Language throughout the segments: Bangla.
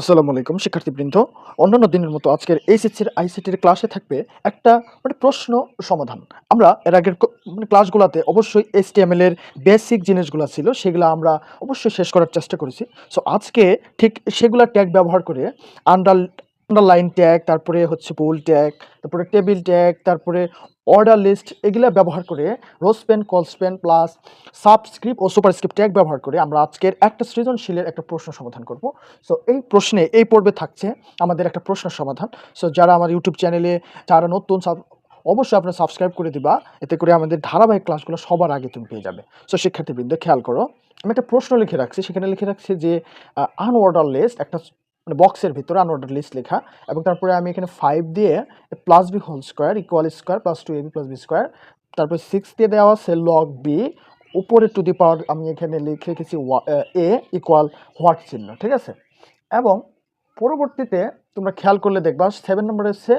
আসসালামু আলাইকুম শিক্ষার্থীবৃন্দ। অন্যান্য দিনের মতো আজকের এইচএসসির আইসিটির ক্লাসে থাকবে একটা প্রশ্ন সমাধান। আমরা এর আগের ক্লাসগুলাতে অবশ্যই HTML এর বেসিক জিনিসগুলা ছিল সেগুলা আমরা অবশ্যই শেষ করার চেষ্টা করেছি। সো আজকে ঠিক সেগুলা ট্যাগ ব্যবহার করে আন্ডার আন্ডারলাইন ট্যাগ, তারপরে হচ্ছে বোল্ড ট্যাগ, তারপরে টেবিল ট্যাগ, তারপরে অর্ডার লিস্ট এগুলা ব্যবহার করে রোস্পেন, কলস্পেন প্লাস সাবস্ক্রিপ্ট ও সুপারস্ক্রিপ্ট ট্যাগ ব্যবহার করে আমরা আজকের একটা সৃজনশীলের একটা প্রশ্ন সমাধান করব। সো এই পর্বে থাকছে আমাদের একটা প্রশ্ন সমাধান। সো যারা আমার ইউটিউব চ্যানেলে যারা নতুন অবশ্যই আপনারা সাবস্ক্রাইব করে দিবা, এতে করে আমাদের ধারাবাহিক ক্লাসগুলো সবার আগে তুমি পেয়ে যাবে। সো শিক্ষার্থীবৃন্দ খেয়াল করো, আমি একটা প্রশ্ন লিখে রাখছি, সেখানে লিখে রাখছি যে আনঅর্ডার লিস্ট একটা বক্সের ভিতরে আনঅর্ডার লিস্ট লেখা, এবং তারপরে আমি এখানে 5 দিয়ে plus b whole square equal square plus 2ab plus b square, তারপরে 6 দিয়ে দেওয়া আছে লগ বি, উপরে টু দি পাওয়ার আমি এখানে লিখে রেখেছি এ ইকুয়াল হোয়াট চিহ্ন, ঠিক আছে। এবং পরবর্তীতে তোমরা খেয়াল করলে দেখবা 7 নম্বরে হচ্ছে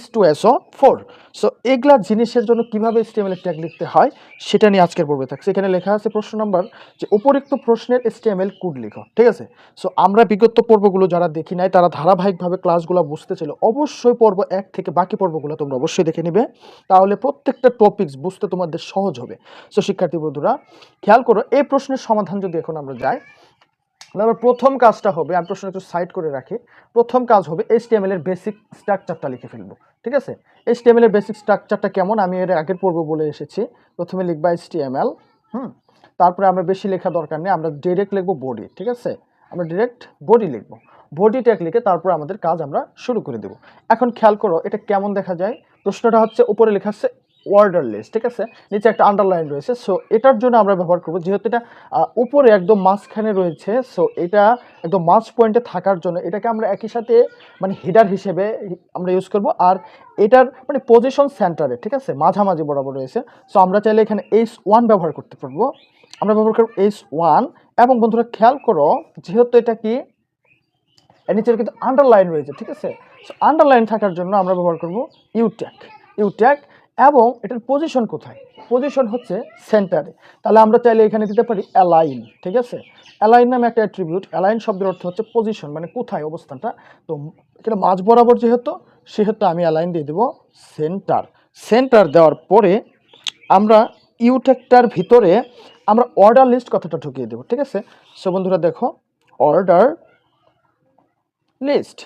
H2SO4। সো এগুলা জিনিসের জন্য কীভাবে HTML ট্যাগ লিখতে হয় সেটা নিয়ে আজকের পর্বে থাকছে। এখানে লেখা আছে প্রশ্ন নাম্বার যে উপরিক্ত প্রশ্নের HTML কোড লিখো, ঠিক আছে। সো আমরা বিগত পর্বগুলো যারা দেখি নাই তারা ধারাবাহিকভাবে ক্লাসগুলো বুঝতে চাইলে অবশ্যই পর্ব 1 থেকে বাকি পর্বগুলো তোমরা অবশ্যই দেখে নিবে, তাহলে প্রত্যেকটা টপিকস বুঝতে তোমাদের সহজ হবে। সো শিক্ষার্থী বন্ধুরা খেয়াল করো, এই প্রশ্নের সমাধান যদি এখন আমরা যাই, তাহলে প্রথম কাজটা হবে, আমি প্রশ্ন একটু সাইড করে রাখি, প্রথম কাজ হবে HTML এর বেসিক স্ট্রাকচারটা লিখে ফেলবো, ঠিক আছে। HTML এর বেসিক স্ট্রাকচারটা কেমন আমি এর আগের পর্ব বলে এসেছি। প্রথমে লিখবা HTML, তারপরে আমরা বেশি লেখা দরকার নেই, আমরা ডিরেক্ট লিখবো বডি, ঠিক আছে। আমরা ডিরেক্ট বডি লিখবো, বডি ট্যাগ লিখে তারপর আমাদের কাজ আমরা শুরু করে দেব। এখন খেয়াল করো এটা কেমন দেখা যায়। প্রশ্নটা হচ্ছে উপরে লেখা আছে অর্ডার লিস্ট, ঠিক আছে, নিচে একটা আন্ডারলাইন রয়েছে। সো এটার জন্য আমরা ব্যবহার করব, যেহেতু এটা উপরে একদম মাঝখানে রয়েছে, সো এটা একদম মাঝ পয়েন্টে থাকার জন্য এটাকে আমরা একই সাথে হেডার হিসেবে আমরা ইউজ করব। আর এটার পজিশন সেন্টারে, ঠিক আছে, মাঝামাঝি বরাবর রয়েছে। সো আমরা চাইলে এখানে H1 ব্যবহার করতে পারবো, আমরা ব্যবহার করব H1। এবং বন্ধুরা খেয়াল করো, যেহেতু এটা কি এর নিচে কিন্তু আন্ডারলাইন রয়েছে, ঠিক আছে। সো আন্ডারলাইন থাকার জন্য আমরা ব্যবহার করব ইউট্যাগ। এবং এটার পজিশন কোথায়? পজিশন হচ্ছে সেন্টারে। তাহলে আমরা চাইলে এখানে দিতে পারি অ্যালাইন, ঠিক আছে। অ্যালাইন নামে একটা অ্যাট্রিবিউট, অ্যালাইন শব্দের অর্থ হচ্ছে পজিশন, কোথায় অবস্থানটা। তো এটা মাঝ বরাবর সেহেতু আমি অ্যালাইন দিয়ে দেবো সেন্টার দেওয়ার পরে আমরা ইউট্যাগটার ভিতরে আমরা অর্ডার লিস্ট কথাটা ঢুকিয়ে দেবো, ঠিক আছে। সো বন্ধুরা দেখো, অর্ডার লিস্ট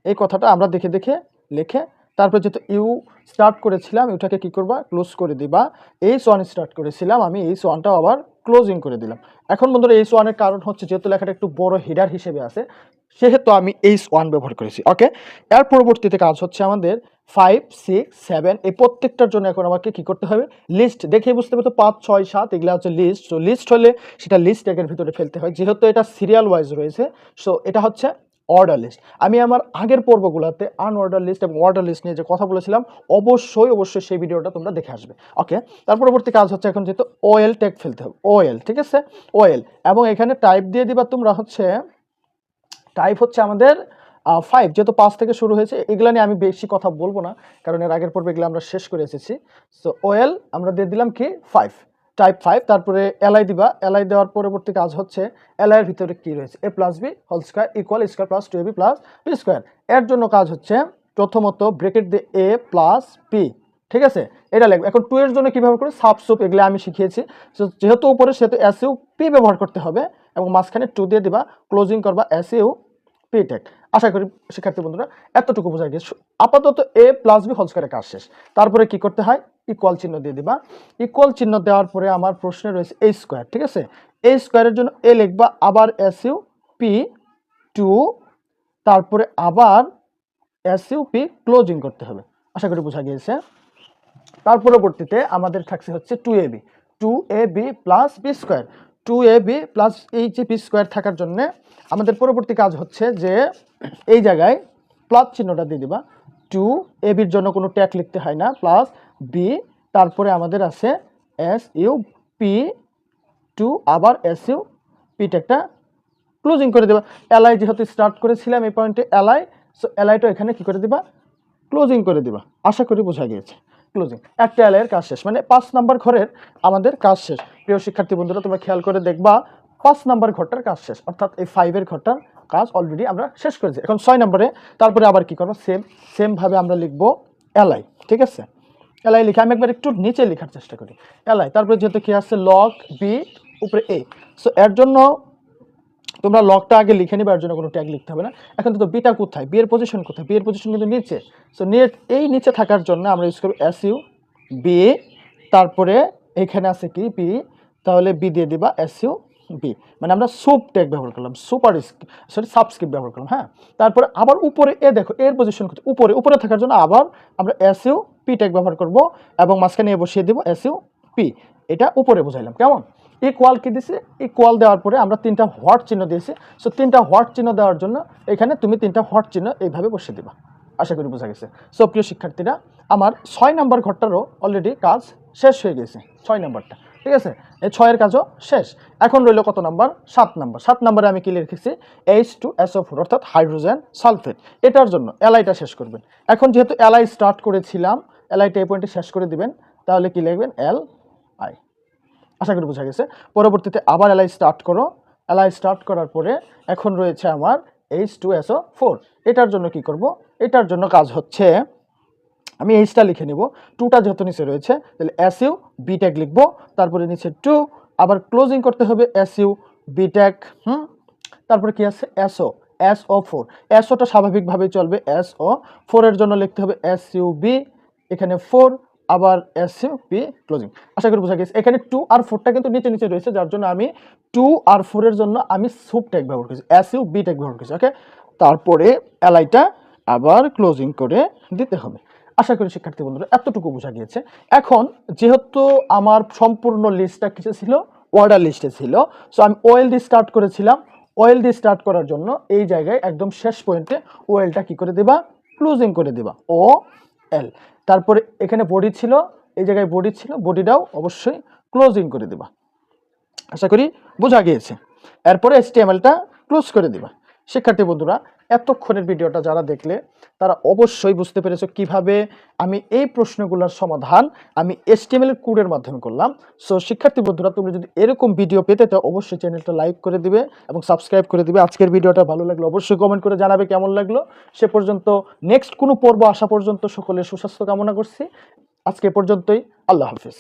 এই কথাটা আমরা দেখে দেখে লিখে, তারপর যেহেতু ইউ স্টার্ট করেছিলাম, ইউটাকে কি করবা, ক্লোজ করে দিবা। H1 স্টার্ট করেছিলাম আমি, H1টাও আবার ক্লোজিং করে দিলাম। এখন বন্ধুরা H1-এর কারণ হচ্ছে যেহেতু লেখাটা একটু বড় হেডার হিসেবে আছে, সেহেতু আমি H1 ব্যবহার করেছি, ওকে। এর পরবর্তীতে কাজ হচ্ছে আমাদের 5, 6, 7 এই প্রত্যেকটার জন্য এখন আমাকে কি করতে হবে, লিস্ট দেখে বুঝতে হবে। তো 5, 6, 7 এগুলো হচ্ছে লিস্ট। সো লিস্ট হলে সেটা লিস্ট ট্যাগের ভিতরে ফেলতে হয়, যেহেতু এটা সিরিয়াল ওয়াইজ রয়েছে। সো এটা হচ্ছে অর্ডার লিস্ট। আমি আমার আগের পর্বগুলোতে আনঅর্ডার লিস্ট এবং অর্ডার লিস্ট নিয়ে যে কথা বলেছিলাম, অবশ্যই সেই ভিডিওটা তোমরা দেখে আসবে, ওকে। তার পরবর্তী কাজ হচ্ছে এখন যেহেতু ওএল ট্যাগ ফেলতে হবে, ওএল, ঠিক আছে, ওএল। এবং এখানে টাইপ দিয়ে দিবা তোমরা হচ্ছে, টাইপ হচ্ছে আমাদের 5, যেহেতু 5 থেকে শুরু হয়েছে। এগুলো নিয়ে আমি বেশি কথা বলবো না, কারণ এর আগের পর্বে এগুলো আমরা শেষ করে এসেছি। সো ওএল আমরা দিয়ে দিলাম কি 5, টাইপ 5। তারপরে এলআই দিবা, এলআই দেওয়ার পরবর্তী কাজ হচ্ছে এলআই এর ভিতরে কি রয়েছে, a plus b whole square equal square plus 2ab plus b square. এর জন্য কাজ হচ্ছে প্রথমত ব্রেকেট দিয়ে a প্লাস পি, ঠিক আছে, এটা লিখবে। এখন 2 এর জন্য কীভাবে করে সাবস্যুপ, এগুলো আমি শিখিয়েছি। সো যেহেতু উপরে সেহেতু এসইউ পি ব্যবহার করতে হবে, এবং মাঝখানে 2 দিয়ে দিবা, ক্লোজিং করবা এসইউ পি ট্যাগ। আশা করি শিক্ষার্থী বন্ধুরা এতটুকু বোঝা গেছে। আপাতত a প্লাস বি হোল স্কোয়ারের কাজ শেষ। তারপরে কি করতে হয়, ইকুয়াল চিহ্ন দিয়ে দিবা। ইকুয়াল চিহ্ন দেওয়ার পরে আমার প্রশ্নে রয়েছে a স্কোয়ার, ঠিক আছে। a স্কোয়ারের জন্য a লিখবা, আবার এসইউ পি 2, তারপরে আবার এসইউ পি ক্লোজিং করতে হবে। আশা করি বোঝা গিয়েছে। তার পরবর্তীতে আমাদের থাকছে হচ্ছে 2ab plus b square. 2ab plus এই যে বি স্কোয়ার থাকার জন্য আমাদের পরবর্তী কাজ হচ্ছে যে এই জায়গায় প্লাস চিহ্নটা দিয়ে দিবা। 2ab-র জন্য কোনো ট্যাগ লিখতে হয় না, প্লাস বি, তারপরে আমাদের আছে এসইউ পি 2, আবার এসইউ পি ট্যাগটা ক্লোজিং করে দেবা। এলআই যেহেতু স্টার্ট করেছিলাম এই পয়েন্টে এলআই, সো এলআইটা এখানে কি করে দিবা, ক্লোজিং করে দিবা। আশা করি বোঝা গিয়েছে। ক্লোজিং, একটা এলআইয়ের কাজ শেষ, 5 নাম্বার ঘরের আমাদের কাজ শেষ। প্রিয় শিক্ষার্থী বন্ধুরা তোমরা খেয়াল করে দেখবা 5 নাম্বার ঘরটার কাজ শেষ, অর্থাৎ এই 5-এর ঘরটার কাজ অলরেডি আমরা শেষ করেছি। এখন 6 নম্বরে তারপরে আবার কি করবো, সেমভাবে আমরা লিখবো এলআই, ঠিক আছে। এলআই লিখে আমি একবার একটু নিচে লেখার চেষ্টা করি এলআই, তারপরে যেহেতু কি আছে লগ বি উপরে এ, সো এর জন্য তোমরা লগটা আগে লিখে নিবে, এর জন্য কোনো ট্যাগ লিখতে হবে না। এখন তো বিটা কোথায়, বি এর পজিশন কোথায়, বি এর পজিশন কিন্তু নিচে, সো এই নিচে থাকার জন্য আমরা ইউজ করব এস ইউ বি, তারপরে এখানে আছে কি পি, তাহলে বি দিয়ে দিবা এস ইউ বি, মানে আমরা সুপ ট্যাগ ব্যবহার করলাম, সাবস্ক্রিপ্ট ব্যবহার করলাম। হ্যাঁ, তারপরে আবার উপরে এ দেখো এর পজিশন কোথায়, উপরে থাকার জন্য আবার আমরা এস ইউ পি ট্যাগ ব্যবহার করব এবং মাঝখানে এ বসিয়ে দেবো এস ইউ পি, এটা উপরে বোঝাইলাম। কেমন, ইকুয়াল কি দিছি, ইকুয়াল দেওয়ার পরে আমরা 3টা হোয়াট চিহ্ন দিয়েছি, সো 3টা হোয়াট চিহ্ন দেওয়ার জন্য এখানে তুমি 3টা হোয়াট চিহ্ন এইভাবে বসিয়ে দিবা। আশা করি বোঝা গেছে। সো প্রিয় শিক্ষার্থীরা, আমার 6 নম্বর ঘরটারও অলরেডি কাজ শেষ হয়ে গেছে, 6 নম্বরটা, ঠিক আছে। এই 6-এর কাজও শেষ। এখন রইল কত নাম্বার, 7 নম্বর। 7 নম্বরে আমি কি লিখেছি, H2SO4 অর্থাৎ হাইড্রোজেন সালফেট, এটার জন্য এলআইটা শেষ করবেন। এখন যেহেতু এলআই স্টার্ট করেছিলাম, এলআইটা এই পয়েন্টে শেষ করে দিবেন, তাহলে কি লিখবেন এল আই। আশা করি বোঝা গেছে। পরবর্তীতে আবার এলআই স্টার্ট করো, এলআই স্টার্ট করার পরে এখন রয়েছে আমার H2SO4, এটার জন্য কি করব, এটার জন্য কাজ হচ্ছে আমি এইচটা লিখে নিব, 2টা যেহেতু নিচে রয়েছে তাহলে এস ইউ বি ট্যাগ লিখবো, তারপরে নিচে 2, আবার ক্লোজিং করতে হবে এস ইউ বি ট্যাগ, তারপরে কি আছে SO4, SOটা স্বাভাবিকভাবেই চলবে, SO4 এর জন্য লিখতে হবে এস ইউ বি, এখানে 4, আবার এস ইউ বি ক্লোজিং। আশা করি বোঝা গেছে। এখানে 2 আর 4টা কিন্তু নিচে রয়েছে, যার জন্য আমি 2 আর 4 এর জন্য আমি সুপ ট্যাগ ব্যবহার করেছি, এস ইউ বি ট্যাগ ব্যবহার করেছি। ওকে, তারপরে এলআইটা আবার ক্লোজিং করে দিতে হবে। আশা করি শিক্ষার্থী বন্ধুরা এতটুকু বোঝা গিয়েছে। এখন যেহেতু আমার সম্পূর্ণ লিস্টটা কিছু ছিল, অর্ডার লিস্টে ছিল, সো আমি ওয়েল দিয়ে স্টার্ট করেছিলাম। ওয়েল দিয়ে স্টার্ট করার জন্য এই জায়গায় একদম শেষ পয়েন্টে ওয়েলটা কি করে দেবা, ক্লোজিং করে দেবা, ও এল। তারপরে এখানে বডি ছিল, এই জায়গায় বডি ছিল, বডিটাও অবশ্যই ক্লোজিং করে দেবা। আশা করি বোঝা গিয়েছে। এরপরে HTMLটা ক্লোজ করে দিবা। শিক্ষার্থী বন্ধুরা, এতক্ষণের ভিডিওটা যারা দেখলে তারা অবশ্যই বুঝতে পেরেছো কিভাবে আমি এই প্রশ্নগুলোর সমাধান আমি HTML কোডের মাধ্যমে করলাম। সো শিক্ষার্থী বন্ধুরা, তুমি যদি এরকম ভিডিও পেতে চাও অবশ্যই চ্যানেলটা লাইক করে দিবে এবং সাবস্ক্রাইব করে দিবে। আজকের ভিডিওটা ভালো লাগলো অবশ্যই কমেন্ট করে জানাবে কেমন লাগলো। সে পর্যন্ত নেক্সট কোনো পর্ব আসা পর্যন্ত সকলের সুস্বাস্থ্য কামনা করছি। আজকে পর্যন্তই, আল্লাহ হাফিজ।